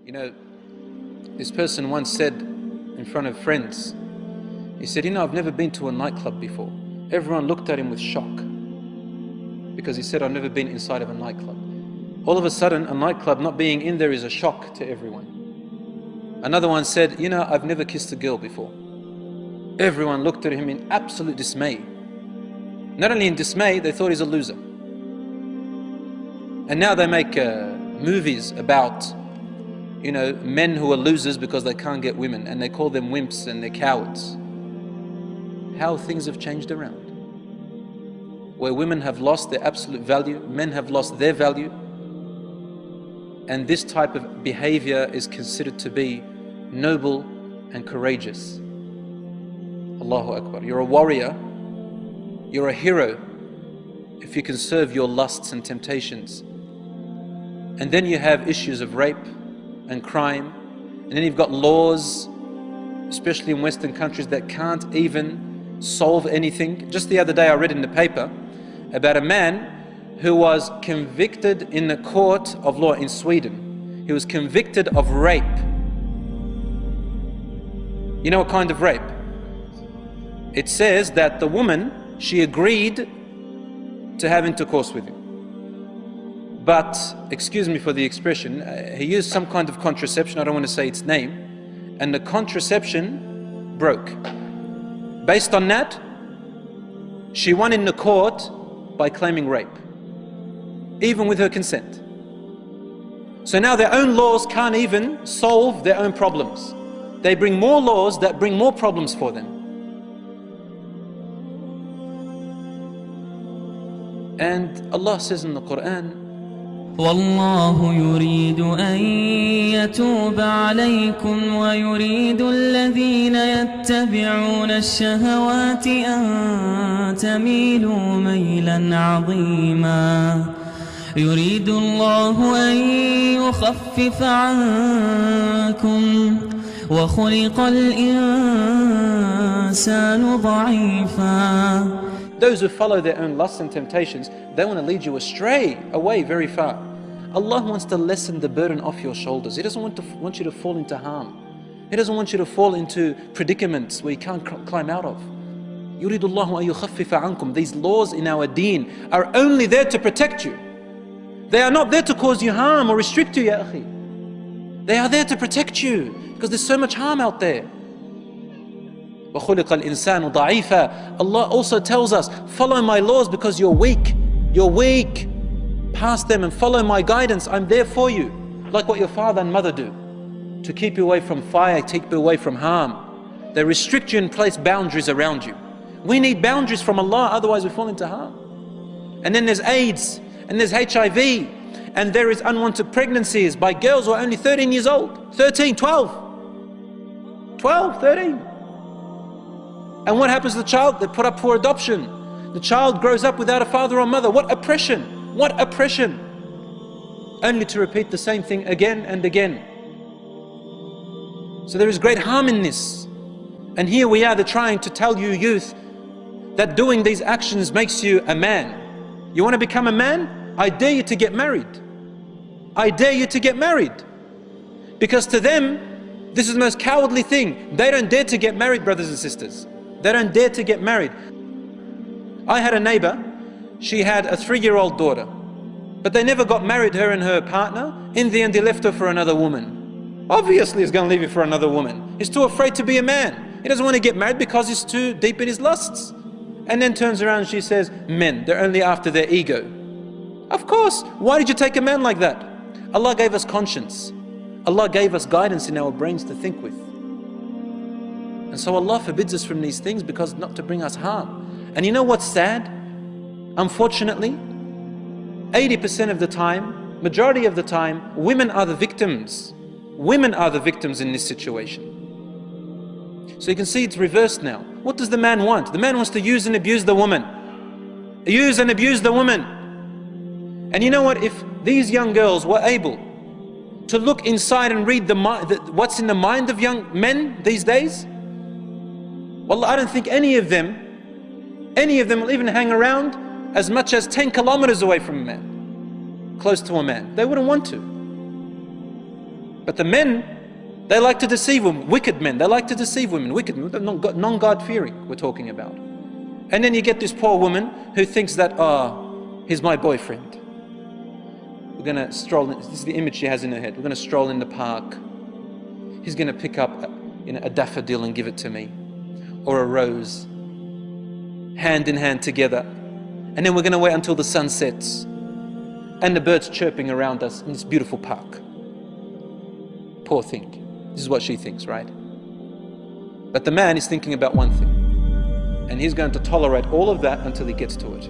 You know, this person once said in front of friends, he said, you know, I've never been to a nightclub before. Everyone looked at him with shock because he said, I've never been inside of a nightclub. All of a sudden, a nightclub not being in there is a shock to everyone. Another one said, you know, I've never kissed a girl before. Everyone looked at him in absolute dismay. Not only in dismay, they thought he's a loser. And now they make movies about, you know, men who are losers because they can't get women, and they call them wimps and they're cowards. How things have changed around. Where women have lost their absolute value, men have lost their value, and this type of behavior is considered to be noble and courageous. Allahu Akbar. You're a warrior, you're a hero if you can serve your lusts and temptations. And then you have issues of rape and crime, and then you've got laws, especially in Western countries, that can't even solve anything. Just the other day I read in the paper about a man who was convicted in the court of law in Sweden. He was convicted of rape. You know what kind of rape? It says that the woman, she agreed to have intercourse with him. But, excuse me for the expression, he used some kind of contraception, I don't want to say its name, and the contraception broke. Based on that, she won in the court by claiming rape, even with her consent. So now their own laws can't even solve their own problems. They bring more laws that bring more problems for them. And Allah says in the Quran, والله يريد أن يتوب عليكم ويريد الذين يتبعون الشهوات أن تميلوا ميلا عظيما يريد الله أن يخفف عنكم وخلق الإنسان ضعيفا. Those who follow their own lusts and temptations, they want to lead you astray, away very far. Allah wants to lessen the burden off your shoulders. He doesn't want you to fall into harm. He doesn't want you to fall into predicaments where you can't climb out of. يُرِيدُ اللَّهُ أَن يُخَفِّفَ عَنْكُمْ. These laws in our deen are only there to protect you. They are not there to cause you harm or restrict you, ya akhi. They are there to protect you because there's so much harm out there. وَخُلِقَ الْإِنسَانُ ضَعِيفًا. Allah also tells us, follow my laws because you're weak. You're weak. Pass them and follow my guidance. I'm there for you. Like what your father and mother do. To keep you away from fire, keep you away from harm. They restrict you and place boundaries around you. We need boundaries from Allah, otherwise we fall into harm. And then there's AIDS, and there's HIV, and there is unwanted pregnancies by girls who are only 13 years old. 13, 12. 12, 13. And what happens to the child? They're put up for adoption. The child grows up without a father or mother. What oppression! What oppression! Only to repeat the same thing again and again. So there is great harm in this. And here we are, they're trying to tell you youth that doing these actions makes you a man. You want to become a man? I dare you to get married. I dare you to get married. Because to them, this is the most cowardly thing. They don't dare to get married, brothers and sisters. They don't dare to get married. I had a neighbor, she had a 3-year-old daughter, but they never got married, her and her partner. In the end, he left her for another woman. Obviously, he's going to leave you for another woman. He's too afraid to be a man. He doesn't want to get married because he's too deep in his lusts. And then turns around and she says, men, they're only after their ego. Of course, why did you take a man like that? Allah gave us conscience. Allah gave us guidance in our brains to think with. And so Allah forbids us from these things because not to bring us harm. And you know what's sad? Unfortunately, 80% of the time, majority of the time, women are the victims. Women are the victims in this situation. So you can see it's reversed now. What does the man want? The man wants to use and abuse the woman. Use and abuse the woman. And you know what? If these young girls were able to look inside and read what's in the mind of young men these days, well, I don't think any of them will even hang around as much as 10 kilometers away from a man, close to a man. They wouldn't want to. But the men, they like to deceive women, wicked men. They like to deceive women, wicked men, non-God-fearing we're talking about. And then you get this poor woman who thinks that, oh, he's my boyfriend. We're going to stroll, this is the image she has in her head. We're going to stroll in the park. He's going to pick up a daffodil and give it to me. Or a rose. Hand in hand together. And then we're going to wait until the sun sets. And the birds chirping around us in this beautiful park. Poor thing. This is what she thinks, right? But the man is thinking about one thing. And he's going to tolerate all of that until he gets to it.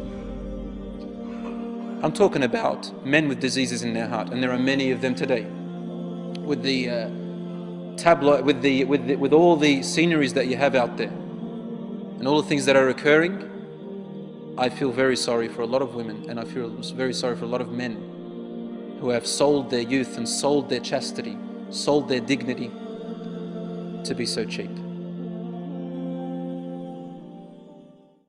I'm talking about men with diseases in their heart, and there are many of them today. With the tabloid, with all the sceneries that you have out there, and all the things that are occurring, I feel very sorry for a lot of women, and I feel very sorry for a lot of men who have sold their youth and sold their chastity, sold their dignity to be so cheap.